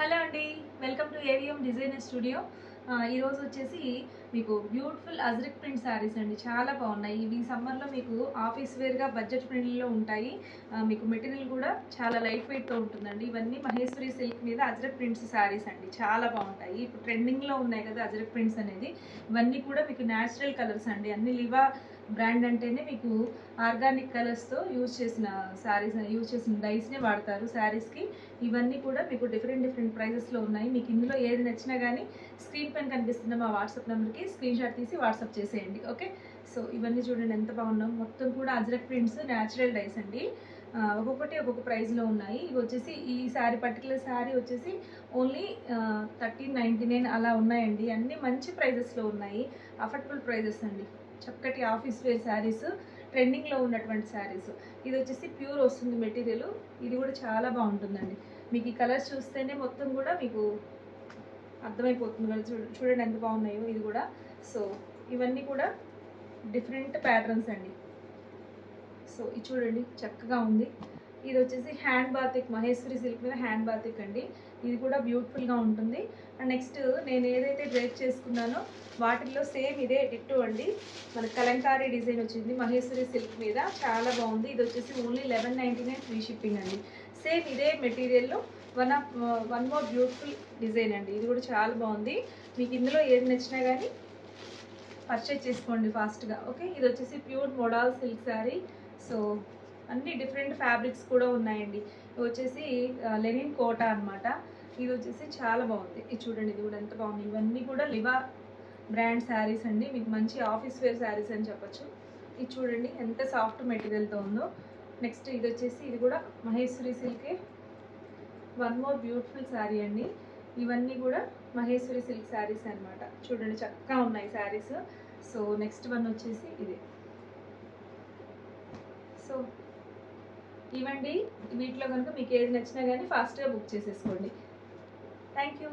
Hello అండి, welcome to AVM designer studio. ఈరోజు వచ్చేసి మీకు బ్యూటిఫుల్ అజ్రక్ ప్రింట్ శారీస్ అండి. చాలా బాగున్నాయి. ఇవి సమ్మర్లో మీకు ఆఫీస్ వేర్గా బడ్జెట్ ఫ్రెండ్లీలో ఉంటాయి. మీకు మెటీరియల్ కూడా చాలా లైట్ వెయిట్తో ఉంటుందండి. ఇవన్నీ మహేశ్వరి సిల్క్ మీద అజ్రక్ ప్రింట్స్ శారీస్ అండి. చాలా బాగుంటాయి. ఇప్పుడు ట్రెండింగ్లో ఉన్నాయి కదా అజ్రక్ ప్రింట్స్ అనేది. ఇవన్నీ కూడా మీకు న్యాచురల్ కలర్స్ అండి. అన్ని లివా బ్రాండ్ అంటేనే మీకు ఆర్గానిక్ కలర్స్తో యూజ్ చేసిన శారీస్, యూజ్ చేసిన డైస్నే వాడతారు శారీస్కి. ఇవన్నీ కూడా మీకు డిఫరెంట్ ప్రైజెస్లో ఉన్నాయి. మీకు ఇందులో ఏది నచ్చినా కానీ స్క్రీన్ పైన కనిపిస్తున్న మా వాట్సాప్ నెంబర్కి స్క్రీన్ షాట్ తీసి వాట్సాప్ చేసేయండి. ఓకే, సో ఇవన్నీ చూడండి ఎంత బాగున్నాం. మొత్తం కూడా అజ్రక్ ప్రింట్స్ న్యాచురల్ డైస్ అండి. ఒక్కొక్కటి ఒక్కొక్క ప్రైస్లో ఉన్నాయి. ఇవి వచ్చేసి ఈ శారీ పర్టికులర్ శారీ వచ్చేసి ఓన్లీ 1399 అలా ఉన్నాయండి. అన్నీ మంచి ప్రైజెస్లో ఉన్నాయి. అఫోర్డబుల్ ప్రైజెస్ అండి. చక్కటి ఆఫీస్ వేర్ శారీస్, ట్రెండింగ్లో ఉన్నటువంటి శారీస్. ఇది వచ్చేసి ప్యూర్ వస్తుంది మెటీరియల్. ఇది కూడా చాలా బాగుంటుందండి. మీకు ఈ కలర్స్ చూస్తేనే మొత్తం కూడా మీకు అర్థమైపోతుంది కదా. చూడండి ఎంత బాగున్నాయో. ఇది కూడా సో ఇవన్నీ కూడా డిఫరెంట్ ప్యాటర్న్స్ అండి. సో ఇది చూడండి చక్కగా ఉంది. ఇది వచ్చేసి హ్యాండ్ బాతిక్, మహేశ్వరి సిల్క్ మీద హ్యాండ్ బాతిక్ అండి. ఇది కూడా బ్యూటిఫుల్గా ఉంటుంది. అండ్ నెక్స్ట్ నేను ఏదైతే డ్రేప్ చేసుకున్నానో వాటిల్లో సేమ్ ఇదే డిట్టో అండి. మన కలంకారీ డిజైన్ వచ్చింది మహేశ్వరి సిల్క్ మీద. చాలా బాగుంది. ఇది వచ్చేసి ఓన్లీ 1199 ఫ్రీ షిప్పింగ్ అండి. సేమ్ ఇదే మెటీరియల్లో వన్ మోర్ బ్యూటిఫుల్ డిజైన్ అండి. ఇది కూడా చాలా బాగుంది. మీకు ఇందులో ఏది నచ్చినా కానీ పర్చేజ్ చేసుకోండి ఫాస్ట్గా. ఓకే, ఇది వచ్చేసి pure model silk sari. So అన్ని డిఫరెంట్ ఫ్యాబ్రిక్స్ కూడా ఉన్నాయండి. ఇది వచ్చేసి లెనిన్ కోటా అనమాట. ఇది వచ్చేసి చాలా బాగుంది. ఇది చూడండి, ఇది కూడా ఎంత బాగుంది. ఇవన్నీ కూడా లివా బ్రాండ్ శారీస్ అండి. మీకు మంచి ఆఫీస్ వేర్ శారీస్ అని చెప్పొచ్చు. ఇది చూడండి ఎంత సాఫ్ట్ మెటీరియల్తో ఉందో. నెక్స్ట్ ఇది వచ్చేసి ఇది కూడా మహేశ్వరి సిల్కే. వన్ మోర్ బ్యూటిఫుల్ శారీ అండి. ఇవన్నీ కూడా మహేశ్వరి సిల్క్ శారీస్ అనమాట. చూడండి చక్కగా ఉన్నాయి శారీస్. సో నెక్స్ట్ వన్ వచ్చేసి ఇది. సో ఇవండి. వీటిలో కనుక మీకు ఏది నచ్చినా కానీ ఫాస్ట్గా బుక్ చేసేసుకోండి. Thank you.